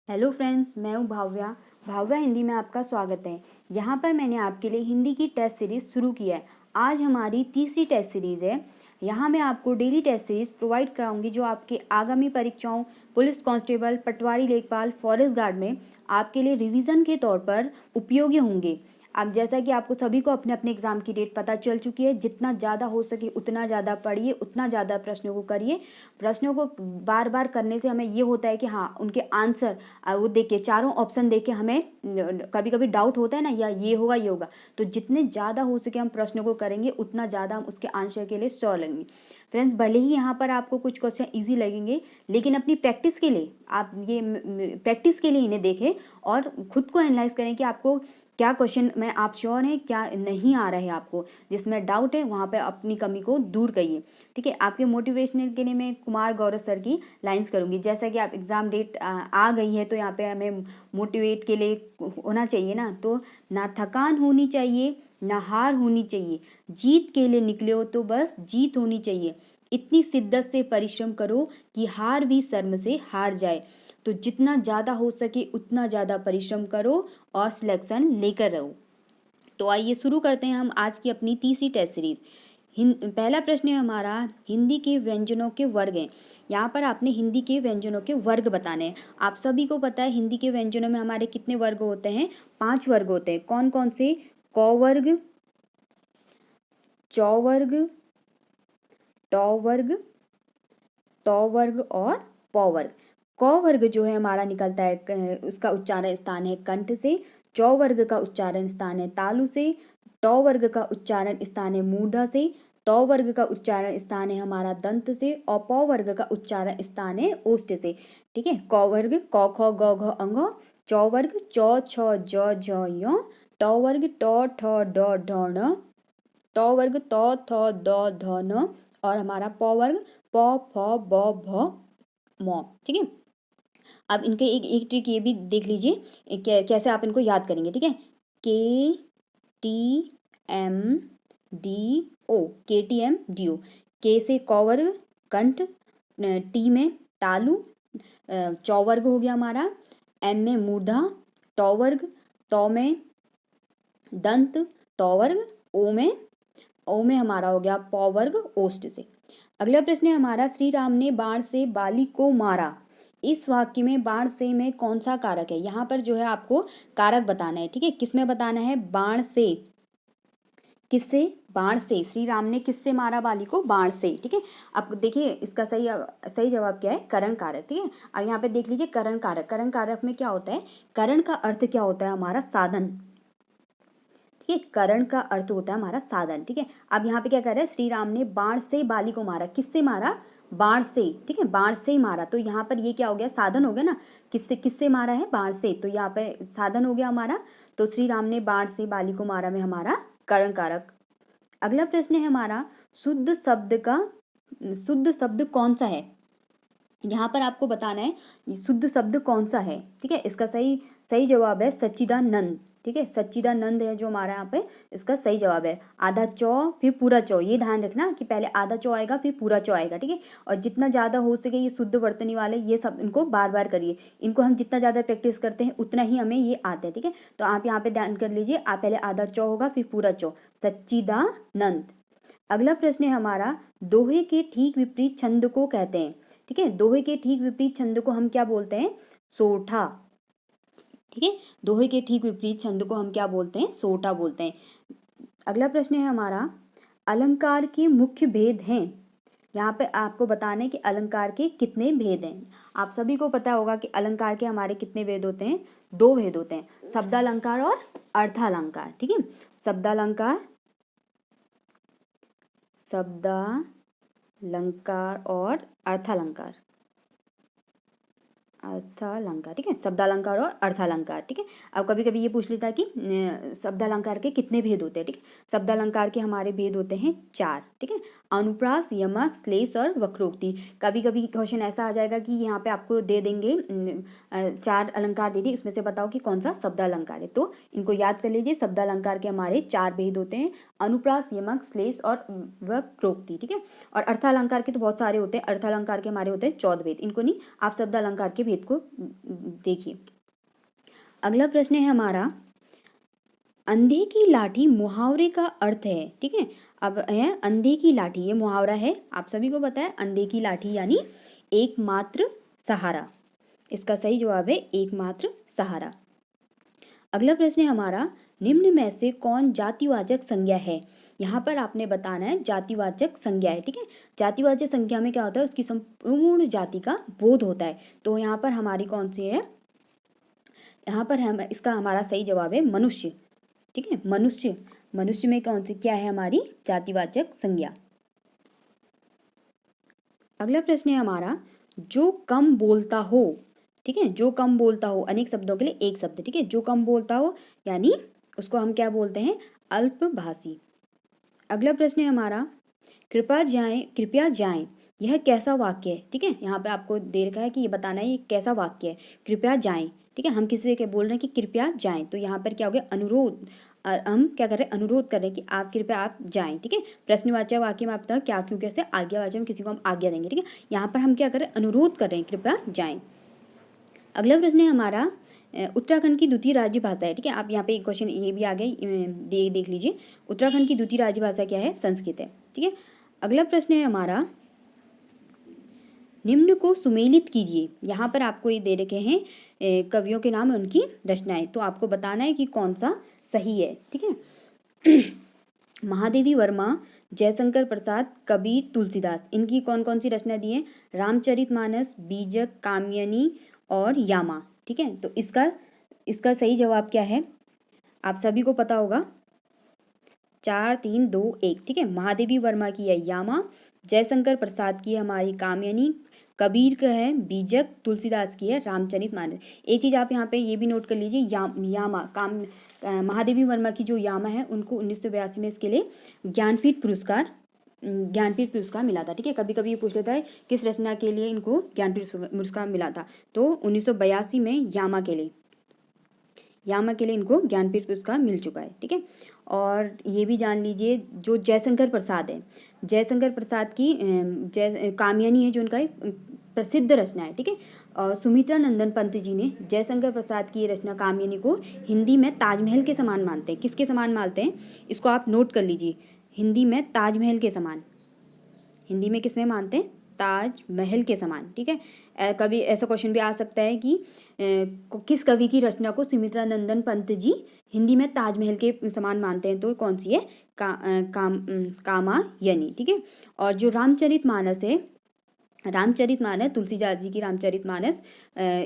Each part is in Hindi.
हेलो फ्रेंड्स, मैं हूँ भाव्या। भाव्या हिंदी में आपका स्वागत है। यहाँ पर मैंने आपके लिए हिंदी की टेस्ट सीरीज़ शुरू की है। आज हमारी तीसरी टेस्ट सीरीज़ है। यहाँ मैं आपको डेली टेस्ट सीरीज़ प्रोवाइड कराऊंगी जो आपके आगामी परीक्षाओं पुलिस कांस्टेबल, पटवारी लेखपाल, फॉरेस्ट गार्ड में आपके लिए रिवीजन के तौर पर उपयोगी होंगे। अब जैसा कि आपको सभी को अपने अपने एग्ज़ाम की डेट पता चल चुकी है, जितना ज़्यादा हो सके उतना ज़्यादा पढ़िए, उतना ज़्यादा प्रश्नों को करिए। प्रश्नों को बार बार करने से हमें ये होता है कि हाँ, उनके आंसर वो देख के चारों ऑप्शन देख के हमें कभी कभी डाउट होता है ना, या ये होगा ये होगा। तो जितने ज़्यादा हो सके हम प्रश्नों को करेंगे उतना ज़्यादा हम उसके आंसर के लिए श्योर लगेंगे। फ्रेंड्स, भले ही यहाँ पर आपको कुछ क्वेश्चन इजी लगेंगे, लेकिन अपनी प्रैक्टिस के लिए आप ये प्रैक्टिस के लिए इन्हें देखें और खुद को एनालाइज करें कि आपको क्या क्वेश्चन में आप श्योर हैं, क्या नहीं आ रहा है आपको, जिसमें डाउट है वहाँ पे अपनी कमी को दूर करिए। ठीक है, आपके मोटिवेशनल के लिए मैं कुमार गौरव सर की लाइंस करूँगी। जैसा कि आप एग्ज़ाम डेट आ गई है तो यहाँ पे हमें मोटिवेट के लिए होना चाहिए ना, तो ना थकान होनी चाहिए ना हार होनी चाहिए, जीत के लिए निकले हो तो बस जीत होनी चाहिए। इतनी शिद्दत से परिश्रम करो कि हार भी शर्म से हार जाए। तो जितना ज़्यादा हो सके उतना ज़्यादा परिश्रम करो और सिलेक्शन लेकर रहो। तो आइए शुरू करते हैं हम आज की अपनी तीसरी टेस्ट सीरीज। पहला प्रश्न है हमारा, हिंदी के व्यंजनों के वर्ग हैं। यहाँ पर आपने हिंदी के व्यंजनों के वर्ग बताने हैं। आप सभी को पता है हिंदी के व्यंजनों में हमारे कितने वर्ग होते हैं? 5 वर्ग होते हैं। कौन कौन से? क वर्ग, चौ वर्ग, टौ वर्ग, तौ वर्ग और पौ वर्ग। क वर्ग जो है हमारा निकलता है, उसका उच्चारण स्थान है कंठ से। चौ वर्ग का उच्चारण स्थान है तालु से। टौ वर्ग का उच्चारण स्थान है मूर्धा से। तौ वर्ग का उच्चारण स्थान है हमारा दंत से। और पौ वर्ग का उच्चारण स्थान है ओष्ठ से। ठीक है, क वर्ग क ख ग घ अंग। चौ वर्ग चौ छ ज झ य। टौ वर्ग टौ ठ ड ढ ण। टौ वर्ग तौ थ द ध न। और हमारा पौ वर्ग प फ ब भ म। ठीक है, अब इनके एक एक ट्रिक ये भी देख लीजिए कैसे आप इनको याद करेंगे। ठीक है, के टी एम डी ओ, के टी एम डी ओ। के से कौवर्ग कंठ, टी में तालु, चौवर्ग हो गया हमारा, एम में मूर्धा, टौवर्ग, तौ में दंत, तौवर्ग, ओ में हमारा हो गया पौवर्ग ओष्ठ से। अगला प्रश्न है हमारा, श्री राम ने बाण से बाली को मारा। इस वाक्य में बाण से में कौन सा कारक है? यहाँ पर जो है आपको कारक बताना है। ठीक है, किसमें बताना है? बाण से। किससे? बाण से। श्री राम ने किससे मारा बाली को? बाण से। ठीक है, अब देखिए इसका सही जवाब क्या है? करण कारक। ठीक है, अब यहाँ पे देख लीजिए करण कारक। करण कारक में क्या होता है? करण का अर्थ क्या होता है? हमारा साधन। ठीक है, करण का अर्थ होता है हमारा साधन। ठीक है, अब यहाँ पे क्या कर रहा है? श्री राम ने बाण से बाली को मारा। किससे मारा? बाण से। ठीक है, बाण से ही मारा, तो यहाँ पर ये क्या हो गया? साधन हो गया ना। किससे किससे मारा है? बाण से, तो यहाँ पे साधन हो गया हमारा। तो श्री राम ने बाण से बाली को मारा में हमारा करण कारक। अगला प्रश्न है हमारा, शुद्ध शब्द कौन सा है? यहाँ पर आपको बताना है शुद्ध शब्द कौन सा है। ठीक है, इसका सही सही जवाब है सच्चिदानंद। ठीक है, सच्चिदानंद है जो हमारा यहाँ पे इसका सही जवाब है। आधा चौ फिर पूरा चौ, ये ध्यान रखना कि पहले आधा चौ आएगा फिर पूरा चौ आएगा। ठीक है, और जितना ज़्यादा हो सके ये शुद्ध वर्तनी वाले ये सब इनको बार बार करिए। इनको हम जितना ज़्यादा प्रैक्टिस करते हैं उतना ही हमें ये आते हैं। ठीक है, तो आप यहाँ पे ध्यान कर लीजिए, आप पहले आधा चौ होगा फिर पूरा चौ, सच्चिदानंद। अगला प्रश्न है हमारा, दोहे के ठीक विपरीत छंद को कहते हैं। ठीक है, दोहे के ठीक विपरीत छंद को हम क्या बोलते हैं? सोठा। ठीक है, दोहे के ठीक विपरीत छंद को हम क्या बोलते हैं? सोठा बोलते हैं। अगला प्रश्न है हमारा, अलंकार के मुख्य भेद हैं। यहाँ पे आपको बताना है कि अलंकार के कितने भेद हैं। आप सभी को पता होगा कि अलंकार के हमारे कितने भेद होते हैं? 2 भेद होते हैं, शब्दालंकार और अर्थालंकार। ठीक है, शब्दालंकार और अर्थालंकार। अर्थालंकार। ठीक है, शब्दालंकार और अर्थालंकार। ठीक है, अब कभी कभी ये पूछ लेता है कि शब्दालंकार के कितने भेद होते हैं। ठीक है, शब्दालंकार के हमारे भेद होते हैं 4। ठीक है, अनुप्रास, यमक, श्लेष और वक्रोक्ति। कभी कभी क्वेश्चन ऐसा आ जाएगा कि यहाँ पे आपको दे देंगे 4 अलंकार दे दिए, इसमें से बताओ कि कौन सा शब्दालंकार है। तो इनको याद कर लीजिए, शब्दालंकार के हमारे 4 भेद होते हैं, अनुप्रास, यमक, श्लेष और वक्रोक्ति। ठीक है, और अर्थालंकार के तो बहुत सारे होते हैं। अर्थालंकार के हमारे होते हैं 14 भेद। इनको नहीं, आप शब्दालंकार के भेद भेद को देखिए। अगला प्रश्न है हमारा, अंधे की लाठी मुहावरे का अर्थ है। ठीक है, अब है अंधे की लाठी, ये मुहावरा है, आप सभी को पता है। अंधे की लाठी यानी एकमात्र सहारा। इसका सही जवाब है एकमात्र सहारा। अगला प्रश्न है हमारा, निम्न में से कौन जातिवाचक संज्ञा है। यहाँ पर आपने बताना है जातिवाचक संज्ञा है। ठीक है, जातिवाचक संज्ञा में क्या होता है, उसकी संपूर्ण जाति का बोध होता है। तो यहाँ पर हमारी कौन सी है, यहाँ पर हम इसका हमारा सही जवाब है मनुष्य। ठीक है, मनुष्य, मनुष्य में कौन सी क्या है हमारी जातिवाचक संज्ञा। अगला प्रश्न है हमारा, जो कम बोलता हो। ठीक है, जो कम बोलता हो, अनेक शब्दों के लिए एक शब्द। ठीक है, जो कम बोलता हो यानी उसको हम क्या बोलते हैं, अल्पभाषी। अगला प्रश्न है हमारा, कृपया जाएं, यह कैसा वाक्य है। ठीक है, यहाँ पे आपको दे रखा है कि ये बताना है ये कैसा वाक्य है, कृपया जाएं। ठीक है, हम किसी से क्या बोल रहे हैं कि कृपया जाएं, तो यहाँ पर क्या हो गया, अनुरोध। हम क्या कर रहे हैं, अनुरोध कर रहे हैं कि आप कृपया आप जाएं। ठीक है, प्रश्नवाचक वाक्य में आप बताओ क्या क्यों कैसे, आज्ञावाचक में किसी को हम आज्ञा देंगे। ठीक है, यहाँ पर हम क्या कर रहे हैं, अनुरोध कर रहे हैं, कृपया जाएं। अगला प्रश्न है हमारा, उत्तराखंड की द्वितीय राज्य भाषा है। ठीक है, आप यहाँ पे एक क्वेश्चन ये भी आ गए, देख लीजिए। उत्तराखंड की द्वितीय राज्य भाषा क्या है, संस्कृत है। ठीक है, अगला प्रश्न है हमारा, निम्न को सुमेलित कीजिए। यहाँ पर आपको ये दे रखे हैं कवियों के नाम, उनकी रचनाएं, तो आपको बताना है कि कौन सा सही है। ठीक है, महादेवी वर्मा, जयशंकर प्रसाद, कबीर, तुलसीदास, इनकी कौन कौन सी रचना दी है, रामचरितमानस, बीजक, कामयनी और यामा। ठीक है, तो इसका सही जवाब क्या है, आप सभी को पता होगा, 4 3 2 1। ठीक है, महादेवी वर्मा की है यामा, जयशंकर प्रसाद की है हमारी कामयनी, कबीर का है बीजक, तुलसीदास की है रामचरितमानस। एक चीज़ आप यहाँ पे ये भी नोट कर लीजिए, यामा महादेवी वर्मा की जो यामा है, उनको 1982 में इसके लिए ज्ञानपीठ पुरस्कार मिला था। ठीक है, कभी कभी ये पूछ लेता है किस रचना के लिए इनको ज्ञानपीठ पुरस्कार मिला था, तो 1982 में यामा के लिए इनको ज्ञानपीठ पुरस्कार मिल चुका है। ठीक है, और ये भी जान लीजिए, जो जयशंकर प्रसाद है, जयशंकर प्रसाद की कामयानी है, जो उनका एक प्रसिद्ध रचना है। ठीक है, और सुमित्रा नंदन पंत जी ने जयशंकर प्रसाद की रचना कामयानी को हिंदी में ताजमहल के समान मानते हैं। किसके समान मानते हैं, इसको आप नोट कर लीजिए, हिंदी में ताजमहल के समान, हिंदी में किसमें मानते हैं, ताजमहल के समान। ठीक है, कभी ऐसा क्वेश्चन भी आ सकता है कि किस कवि की रचना को सुमित्रा नंदन पंत जी हिंदी में ताजमहल के समान मानते हैं, तो कौन सी है, कामायनी। ठीक है, और जो रामचरितमानस है, तुलसीदास जी की रामचरितमानस,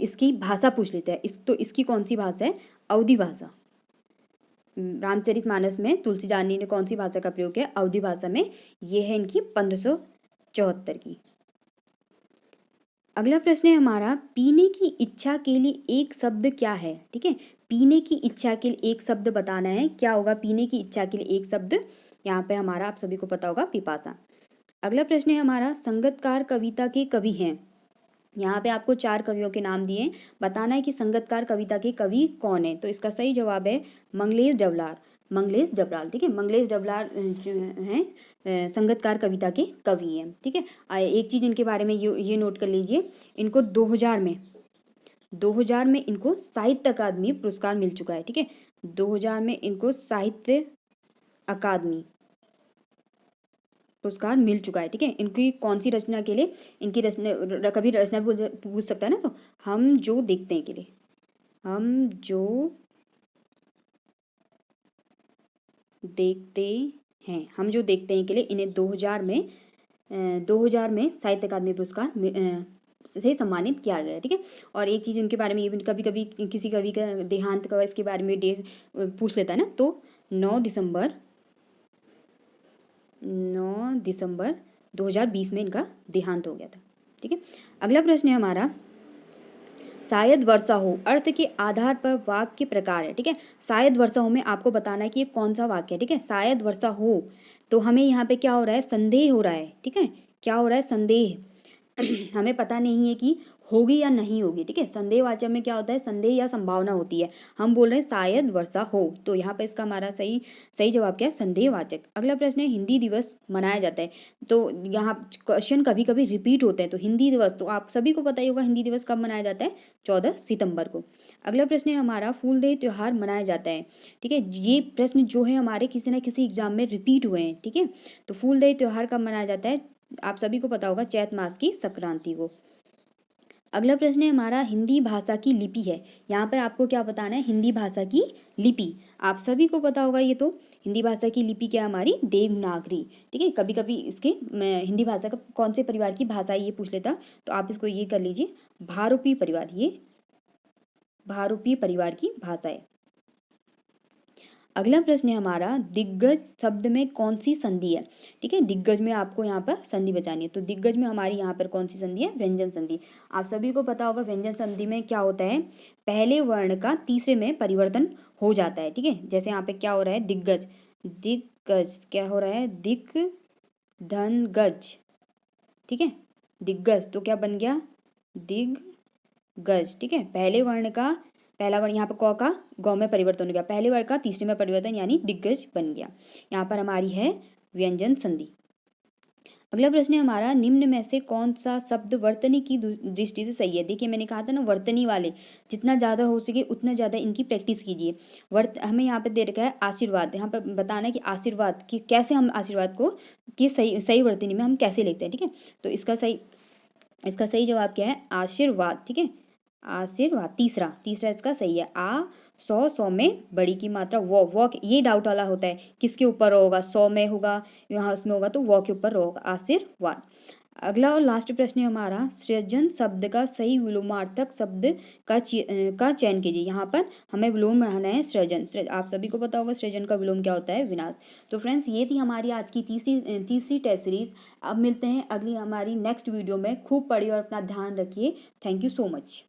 इसकी भाषा पूछ लेते हैं, तो इसकी कौन सी भाषा है, अवधी भाषा। रामचरितमानस में तुलसीदास जी ने कौन सी भाषा का प्रयोग किया, अवधी भाषा में, ये है इनकी 1574 की। अगला प्रश्न है हमारा, पीने की इच्छा के लिए एक शब्द क्या है। ठीक है, पीने की इच्छा के लिए एक शब्द बताना है, क्या होगा पीने की इच्छा के लिए एक शब्द, यहाँ पे हमारा आप सभी को पता होगा, पिपासा। अगला प्रश्न है हमारा, संगतकार कविता के कवि हैं। यहाँ पे आपको 4 कवियों के नाम दिए, बताना है कि संगतकार कविता के कवि कौन है, तो इसका सही जवाब है मंगलेश डबराल। ठीक है, मंगलेश डबराल जो हैं संगतकार कविता के कवि हैं। ठीक है, एक चीज़ इनके बारे में ये नोट कर लीजिए, इनको 2000 में इनको साहित्य अकादमी पुरस्कार मिल चुका है। ठीक है, 2000 में इनको साहित्य अकादमी पुरस्कार मिल चुका है। ठीक है, इनकी कौन सी रचना के लिए, इनकी रचना, कभी रचना पूछ सकता है ना, तो हम जो देखते हैं के लिए, हम जो देखते हैं के लिए इन्हें 2000 में साहित्य अकादमी पुरस्कार से सम्मानित किया गया है। ठीक है, और एक चीज़ इनके बारे में ये भी, कभी कभी किसी कवि का देहांत का इसके बारे में डेट पूछ लेता है ना, तो 9 दिसंबर 2020 में इनका देहांत हो गया था। ठीक है, अगला प्रश्न है हमारा, शायद वर्षा हो, अर्थ के आधार पर वाक्य प्रकार है। ठीक है, शायद वर्षा हो में आपको बताना है कि ये कौन सा वाक्य है। ठीक है, शायद वर्षा हो, तो हमें यहाँ पे क्या हो रहा है, संदेह हो रहा है। ठीक है, क्या हो रहा है, संदेह। हमें पता नहीं है कि होगी या नहीं होगी, ठीक है। संदेहवाचक में क्या होता है, संदेह या संभावना होती है, हम बोल रहे हैं शायद वर्षा हो, तो यहाँ पे इसका हमारा सही सही जवाब क्या है, संदेहवाचक। अगला प्रश्न है हिंदी दिवस मनाया जाता है, तो यहाँ क्वेश्चन कभी कभी रिपीट होते हैं, तो हिंदी दिवस तो आप सभी को पता ही होगा हिंदी दिवस कब मनाया जाता है, 14 सितंबर को। अगला प्रश्न है हमारा फूलदेई त्योहार मनाया जाता है, ठीक है। ये प्रश्न जो है हमारे किसी ना किसी एग्जाम में रिपीट हुए हैं, ठीक है। तो फूलदेई त्योहार कब मनाया जाता है, आप सभी को पता होगा चैत मास की संक्रांति को। अगला प्रश्न है हमारा हिंदी भाषा की लिपि है, यहाँ पर आपको क्या बताना है, हिंदी भाषा की लिपि, आप सभी को पता होगा ये तो। हिंदी भाषा की लिपि क्या है हमारी, देवनागरी, ठीक है। कभी कभी इसके हिंदी भाषा का कौन से परिवार की भाषा है ये पूछ लेता, तो आप इसको ये कर लीजिए, भारूपी परिवार, ये भारूपी परिवार की भाषा है। अगला प्रश्न है हमारा दिग्गज शब्द में कौन सी संधि है, ठीक है। दिग्गज में आपको यहाँ पर संधि बचानी है, तो दिग्गज में हमारी यहाँ पर कौन सी संधि है, व्यंजन संधि। आप सभी को पता होगा व्यंजन संधि में क्या होता है, पहले वर्ण का तीसरे में परिवर्तन हो जाता है, ठीक है। जैसे यहाँ पे क्या हो रहा है, दिग्गज, दिग्गज क्या हो रहा है, दिक धन गज, ठीक है। दिग्गज तो क्या बन गया, दिग्गज, ठीक है। पहले वर्ण का पहला वर्ण यहाँ पर क का गौ में परिवर्तन हो गया, पहले वर्ण का तीसरे में परिवर्तन यानी दिग्गज बन गया। यहाँ पर हमारी है व्यंजन संधि। अगला प्रश्न है हमारा निम्न में से कौन सा शब्द वर्तनी की दृष्टि से सही है। देखिए मैंने कहा था ना वर्तनी वाले जितना ज़्यादा हो सके उतना ज़्यादा इनकी प्रैक्टिस कीजिए। हमें यहाँ पे दे रखा है आशीर्वाद, यहाँ पर बताना है कि आशीर्वाद की कैसे हम आशीर्वाद को कि सही सही वर्तनी में हम कैसे लिखते हैं, ठीक है। तो इसका सही जवाब क्या है, आशीर्वाद, ठीक है। आशीर्वाद तीसरा इसका सही है। सौ में बड़ी की मात्रा वो ये डाउट वाला होता है किसके ऊपर होगा, 100 में होगा यहाँ उसमें होगा, तो वो के ऊपर होगा आशीर्वाद। अगला और लास्ट प्रश्न है हमारा सृजन शब्द का सही विलोमार्थक शब्द का चयन कीजिए। यहाँ पर हमें विलोम बनाना है सृजन, आप सभी को पता होगा सृजन का विलोम क्या होता है, विनाश। तो फ्रेंड्स ये थी हमारी आज की तीसरी टेस्ट सीरीज। अब मिलते हैं अगली हमारी नेक्स्ट वीडियो में, खूब पढ़िए और अपना ध्यान रखिए। Thank you so much.